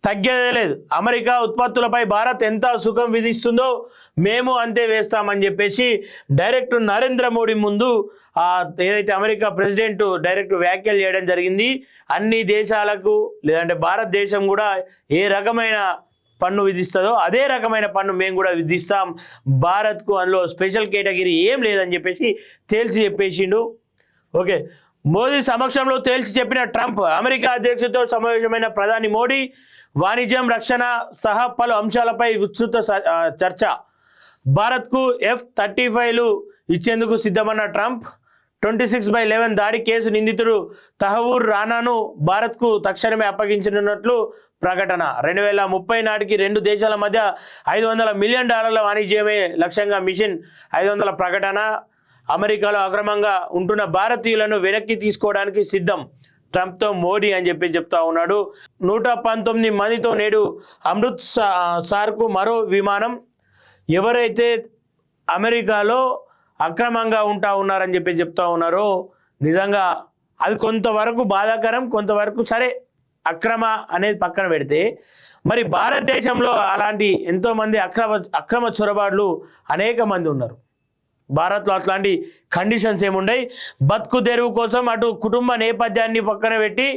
తగ్గేదే లేదు. అమెరికా ఉత్పత్తులపై భారత్ ఎంత సుఖం విధిస్తుందో మేము అంతే వేస్తామని చెప్పేసి డైరెక్ట్ నరేంద్ర మోడీ ముందు ఏదైతే అమెరికా ప్రెసిడెంట్ డైరెక్ట్ వ్యాఖ్యలు చేయడం జరిగింది. అన్ని దేశాలకు లేదంటే భారతదేశం కూడా ఏ రకమైన పన్ను విధిస్తుందో అదే రకమైన పన్ను మేము కూడా విధిస్తాం, భారత్కు అందులో స్పెషల్ కేటగిరీ ఏం లేదని చెప్పేసి తేల్చి చెప్పేసిండు. ఓకే, మోదీ సమక్షంలో తేల్చి చెప్పిన ట్రంప్. అమెరికా అధ్యక్షుడితో సమావేశమైన ప్రధాని మోడీ వాణిజ్యం, రక్షణ సహా పలు అంశాలపై విస్తృత చర్చ. భారత్కు F-35లు ఇచ్చేందుకు సిద్ధమన్న ట్రంప్. 26/11 దాడి కేసు నిందితుడు తహవూర్ రానాను భారత్కు తక్షణమే అప్పగించనున్నట్లు ప్రకటన. 2030 నాటికి రెండు దేశాల మధ్య $500 మిలియన్ వాణిజ్యమే లక్ష్యంగా మిషన్ 500 ప్రకటన. అమెరికాలో అక్రమంగా ఉంటున్న భారతీయులను వెనక్కి తీసుకోవడానికి సిద్ధం ట్రంప్తో మోడీ అని చెప్పి చెప్తా ఉన్నాడు. 119 మందితో నేడు అమృత్సర్కు మరో విమానం. ఎవరైతే అమెరికాలో అక్రమంగా ఉన్నారని చెప్పి చెప్తా ఉన్నారో నిజంగా అది కొంతవరకు బాధాకరం, కొంతవరకు సరే అక్రమ అనేది పక్కన పెడితే మరి భారతదేశంలో అలాంటి ఎంతోమంది అక్రమ చొరబాట్లు అనేక మంది ఉన్నారు. భారత్లో అట్లాంటి కండిషన్స్ ఏముండయి. బతుకు తెరువు కోసం అటు కుటుంబ నేపథ్యాన్ని పక్కన పెట్టి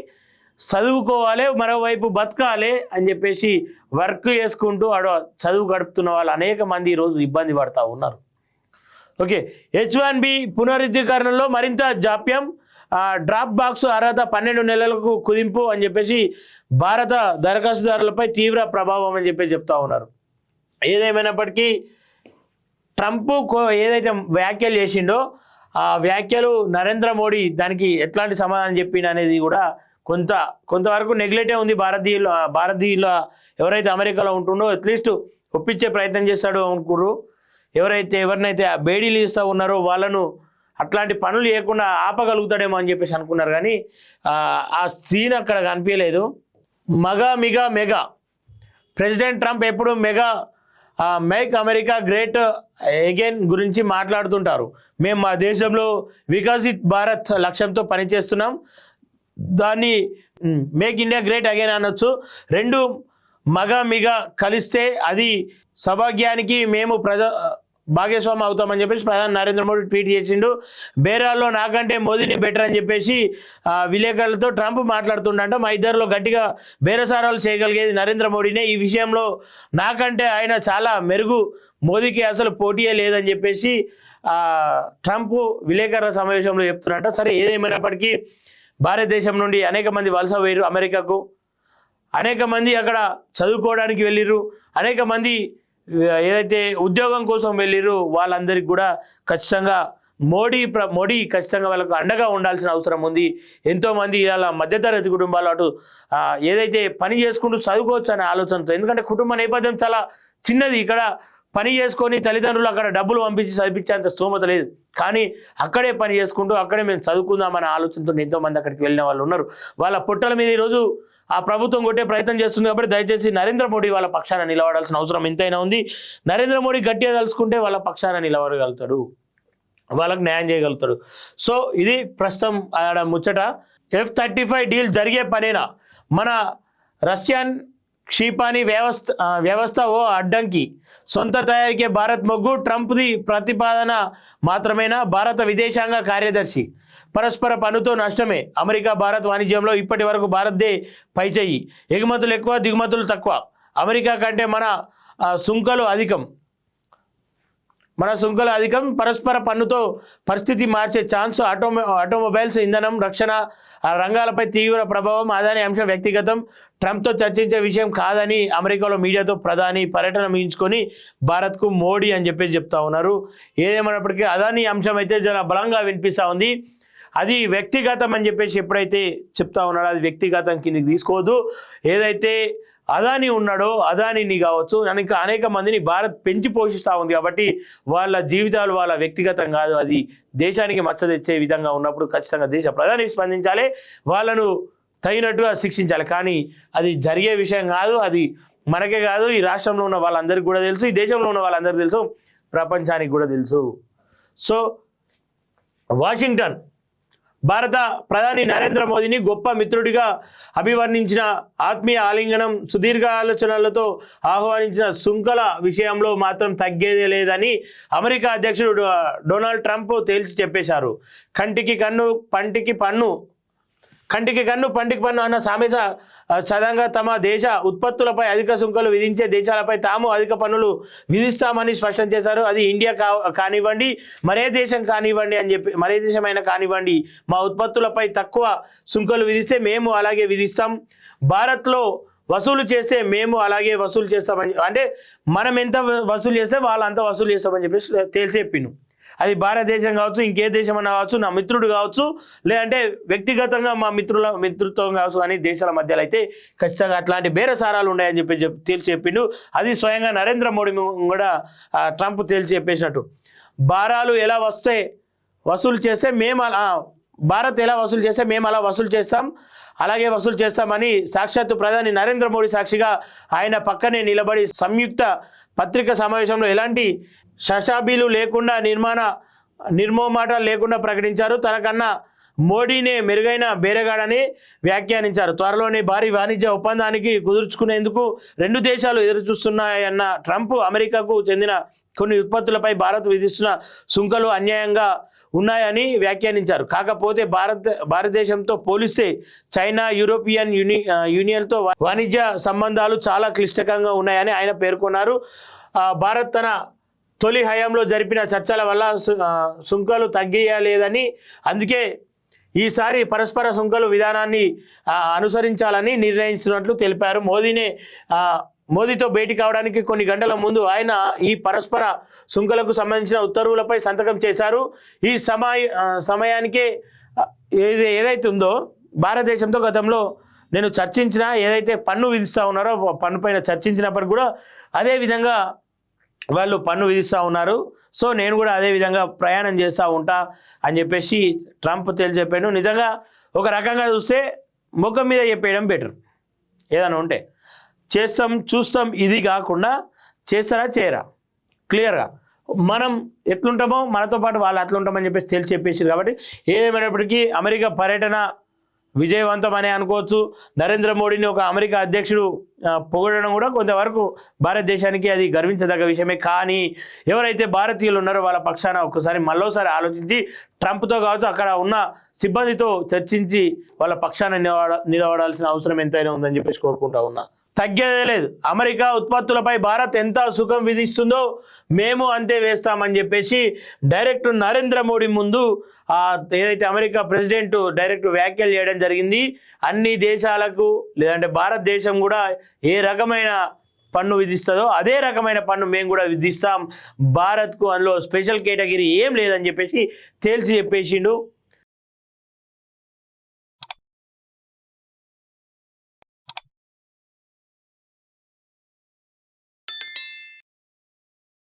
చదువుకోవాలి, మరోవైపు బతకాలి అని చెప్పేసి వర్క్ చేసుకుంటూ అటు చదువు గడుపుతున్న వాళ్ళు అనేక మంది ఈరోజు ఇబ్బంది పడుతూ ఉన్నారు. ఓకే, H-1B పునరుద్ధీకరణలో మరింత జాప్యం. డ్రాప్ బాక్స్ అర్హత 12 నెలలకు కుదింపు అని చెప్పేసి భారత దరఖాస్తుదారులపై తీవ్ర ప్రభావం అని చెప్పి చెప్తా ఉన్నారు. ఏదేమైనప్పటికీ ట్రంప్ ఏదైతే వ్యాఖ్యలు చేసిండో ఆ వ్యాఖ్యలు నరేంద్ర మోడీ దానికి ఎట్లాంటి సమాధానం చెప్పిండు అనేది కూడా కొంతవరకు నెగ్లెక్టే ఉంది. భారతీయుల ఎవరైతే అమెరికాలో ఉంటుండో అట్లీస్ట్ ఒప్పించే ప్రయత్నం చేస్తాడు అనుకున్నారు. ఎవరినైతే బేడీలు ఇస్తూ ఉన్నారో వాళ్ళను అట్లాంటి పనులు చేయకుండా ఆపగలుగుతాడేమో అని చెప్పేసి అనుకున్నారు. కానీ ఆ సీన్ అక్కడ కనిపించలేదు. మెగా ప్రెసిడెంట్ ట్రంప్ ఎప్పుడు మేక్ అమెరికా గ్రేట్ అగైన్ గురించి మాట్లాడుతుంటారు. మేము మా దేశంలో వికసిత్ భారత్ లక్ష్యంతో పనిచేస్తున్నాం, దాన్ని మేక్ ఇండియా గ్రేట్ అగైన్ అనొచ్చు. రెండు మెగా కలిస్తే అది సౌభాగ్యానికి మేము భాగస్వామి అవుతామని చెప్పేసి ప్రధాని నరేంద్ర మోడీ ట్వీట్ చేసిండు. బేరాల్లో నాకంటే మోదీని బెటర్ అని చెప్పేసి విలేకరులతో ట్రంప్ మాట్లాడుతుండంట. మా ఇద్దరిలో గట్టిగా బేరసారాలు చేయగలిగేది నరేంద్ర మోడీనే. ఈ విషయంలో నాకంటే ఆయన చాలా మెరుగు, మోదీకి అసలు పోటీయే లేదని చెప్పేసి ట్రంప్ విలేకరుల సమావేశంలో చెప్తున్నట్ట. సరే, ఏదేమైనప్పటికీ భారతదేశం నుండి అనేక మంది వలస పోయారు అమెరికాకు, అనేక మంది అక్కడ చదువుకోవడానికి వెళ్ళిర్రు, అనేక మంది ఏదైతే ఉద్యోగం కోసం వెళ్ళిర్రు. వాళ్ళందరికీ కూడా ఖచ్చితంగా మోడీ ఖచ్చితంగా వాళ్ళకు అండగా ఉండాల్సిన అవసరం ఉంది. ఎంతోమంది ఇలా మధ్యతరగతి కుటుంబాలు అటు ఏదైతే పని చేసుకుంటూ చదువుకోవచ్చు అనే ఆలోచనతో, ఎందుకంటే కుటుంబ నేపథ్యం చాలా చిన్నది. ఇక్కడ పని చేసుకొని తల్లిదండ్రులు అక్కడ డబ్బులు పంపించి చదివించేంత స్తోమత లేదు. కానీ అక్కడే పని చేసుకుంటూ అక్కడే మేము చదువుకుందామనే ఆలోచనతో ఎంతోమంది అక్కడికి వెళ్ళిన వాళ్ళు ఉన్నారు. వాళ్ళ పొట్టల మీద ఈరోజు ఆ ప్రభుత్వం కొట్టే ప్రయత్నం చేస్తుంది. కాబట్టి దయచేసి నరేంద్ర మోడీ వాళ్ళ పక్షాన నిలబడాల్సిన అవసరం ఎంతైనా ఉంది. నరేంద్ర మోడీ గట్టిగా తలుచుకుంటే వాళ్ళ పక్షాన నిలబడగలుగుతాడు, వాళ్ళకు న్యాయం చేయగలుగుతాడు. సో ఇది ప్రస్తుతం ఆడ ముచ్చట. F-35 డీల్ జరిగే పనేనా? మన రష్యన్ క్షిపణి వ్యవస్థ ఓ అడ్డంకి, సొంత తయారీకే భారత్ మొగ్గు, ట్రంప్ది ప్రతిపాదన మాత్రమేనా? భారత విదేశాంగ కార్యదర్శి. పరస్పర పన్నుతో నష్టమే. అమెరికా భారత్ వాణిజ్యంలో ఇప్పటి వరకు భారత్దే పైచేయి. ఎగుమతులు ఎక్కువ, దిగుమతులు తక్కువ. అమెరికా కంటే మన సుంకాలు అధికం. పరస్పర పన్నుతో పరిస్థితి మార్చే ఛాన్స్. ఆటోమొబైల్స్, ఇంధనం, రక్షణ రంగాలపై తీవ్ర ప్రభావం. అదాని అంశం వ్యక్తిగతం, ట్రంప్తో చర్చించే విషయం కాదని అమెరికాలో మీడియాతో ప్రధాని పర్యటన ముగించుకొని భారత్కు మోడీ అని చెప్పి చెప్తా ఉన్నారు. ఏదేమైనప్పటికీ అదాని అంశం అయితే చాలా బలంగా వినిపిస్తూ ఉంది. అది వ్యక్తిగతం అని చెప్పేసి ఎప్పుడైతే చెప్తా ఉన్నాడో అది వ్యక్తిగతం కిందకి తీసుకోవద్దు. ఏదైతే అదాని ఉన్నాడో అదానిని కావచ్చు, ఇంకా అనేక మందిని భారత్ పెంచి పోషిస్తూ ఉంది. కాబట్టి వాళ్ళ జీవితాలు వాళ్ళ వ్యక్తిగతం కాదు, అది దేశానికి మచ్చ తెచ్చే విధంగా ఉన్నప్పుడు ఖచ్చితంగా దేశ ప్రధాని స్పందించాలి, వాళ్ళను తగినట్టుగా శిక్షించాలి. కానీ అది జరిగే విషయం కాదు. అది మనకే కాదు, ఈ రాష్ట్రంలో ఉన్న వాళ్ళందరికీ కూడా తెలుసు, ఈ దేశంలో ఉన్న వాళ్ళందరికీ తెలుసు, ప్రపంచానికి కూడా తెలుసు. సో భారత ప్రధాని నరేంద్ర మోదీని గొప్ప మిత్రుడిగా అభివర్ణించిన, ఆత్మీయ ఆలింగనం, సుదీర్ఘ ఆలోచనలతో ఆహ్వానించిన సుంకల విషయంలో మాత్రం తగ్గేదే లేదని అమెరికా అధ్యక్షుడు డొనాల్డ్ ట్రంప్ తేల్చి చెప్పేశారు. కంటికి కన్ను పంటికి పన్ను అన్న సామెత సదంగా తమ దేశ ఉత్పత్తులపై అధిక సుంకాలు విధించే దేశాలపై తాము అధిక పన్నులు విధిస్తామని స్పష్టం చేశారు. అది ఇండియా కానివ్వండి, మరే దేశమైనా కానివ్వండి, మా ఉత్పత్తులపై తక్కువ సుంకాలు విధిస్తే మేము అలాగే విధిస్తాం. భారత్లో వసూలు చేస్తే మేము అలాగే వసూలు చేస్తామని, అంటే మనం ఎంత వసూలు చేస్తే వాళ్ళు అంత వసూలు చేస్తామని చెప్పేసి తెలిసేపిను. అది భారతదేశం కావచ్చు, ఇంకే దేశం అన్న కావచ్చు, నా మిత్రుడు కావచ్చు, లేదంటే వ్యక్తిగతంగా మా మిత్రుత్వం కావచ్చు, అని దేశాల మధ్యలో అయితే ఖచ్చితంగా అట్లాంటి బేరసారాలు ఉన్నాయని తేల్చి చెప్పిండు. అది స్వయంగా నరేంద్ర మోడీ కూడా ట్రంప్ తేల్చి చెప్పేసినట్టు. భారాలు ఎలా వసూలు చేస్తే భారత్ ఎలా వసూలు చేస్తే మేము అలా వసూలు చేస్తాం, అలాగే వసూలు చేస్తామని సాక్షాత్తు ప్రధాని నరేంద్ర మోడీ సాక్షిగా ఆయన పక్కనే నిలబడి సంయుక్త పత్రికా సమావేశంలో ఎలాంటి షషాబీలు లేకుండా నిర్మోమాటాలు లేకుండా ప్రకటించారు. తనకన్నా మోడీనే మెరుగైన బేరగాడని వ్యాఖ్యానించారు. త్వరలోనే భారీ వాణిజ్య ఒప్పందానికి కుదుర్చుకునేందుకు రెండు దేశాలు ఎదురుచూస్తున్నాయన్న ట్రంప్ అమెరికాకు చెందిన కొన్ని ఉత్పత్తులపై భారత్ విధిస్తున్న సుంకాలు అన్యాయంగా ఉన్నాయని వ్యాఖ్యానించారు. కాకపోతే భారతదేశంతో పోలిస్తే చైనా, యూరోపియన్ యూనియన్తో వాణిజ్య సంబంధాలు చాలా క్లిష్టంగా ఉన్నాయని ఆయన పేర్కొన్నారు. భారత్ తన తొలి హయాంలో జరిపిన చర్చల వల్ల సుంకాలు తగ్గియలేదని, అందుకే ఈసారి పరస్పర సుంకాలు విధానాన్ని అనుసరించాలని నిర్ణయించినట్లు తెలిపారు. మోదీతో భేటీ కావడానికి కొన్ని గంటల ముందు ఆయన ఈ పరస్పర సుంకాలకు సంబంధించిన ఉత్తర్వులపై సంతకం చేశారు. ఈ సమయానికే ఏదైతే ఉందో భారతదేశంతో గతంలో నేను చర్చించిన ఏదైతే పన్ను విధిస్తూ ఉన్నారో పన్ను పైన చర్చించినప్పటికి కూడా అదే విధంగా వాళ్ళు పన్ను విధిస్తూ ఉన్నారు. సో నేను కూడా అదే విధంగా ప్రయాణం చేస్తూ ఉంటా అని చెప్పేసి ట్రంప్ చెప్పాడు. నిజంగా ఒక రకంగా చూస్తే ముఖం మీద చెప్పేయడం బెటర్. ఏదైనా ఉంటే చేస్తాం చూస్తాం, ఇది కాకుండా చేస్తారా చేయరా క్లియర్గా మనం ఎట్లుంటామో మనతో పాటు వాళ్ళు అట్లుంటామని చెప్పేసి చెప్పేసారు. కాబట్టి ఏదేమైనప్పటికీ అమెరికా పర్యటన విజయవంతం అనే అనుకోవచ్చు. నరేంద్ర మోడీని ఒక అమెరికా అధ్యక్షుడు పొగడడం కూడా కొంతవరకు భారతదేశానికి అది గర్వించదగ్గ విషయమే. కానీ ఎవరైతే భారతీయులు ఉన్నారో వాళ్ళ పక్షాన మళ్ళోసారి ఆలోచించి ట్రంప్తో కావచ్చు, అక్కడ ఉన్న సిబ్బందితో చర్చించి వాళ్ళ పక్షాన నిలబడాల్సిన అవసరం ఎంతైనా ఉందని చెప్పేసి కోరుకుంటా ఉన్నా. తగ్గేదే లేదు. అమెరికా ఉత్పత్తులపై భారత్ ఎంత సుంకం విధిస్తుందో మేము అంతే వేస్తామని చెప్పేసి డైరెక్ట్ నరేంద్ర మోడీ ముందు ఏదైతే అమెరికా ప్రెసిడెంట్ డైరెక్ట్ వ్యాఖ్యలు చేయడం జరిగింది. అన్ని దేశాలకు లేదంటే భారతదేశం కూడా ఏ రకమైన పన్ను విధిస్తుందో అదే రకమైన పన్ను మేము కూడా విధిస్తాం, భారత్కు అందులో స్పెషల్ కేటగిరీ ఏం లేదని చెప్పేసి తేల్చి చెప్పేసిండు.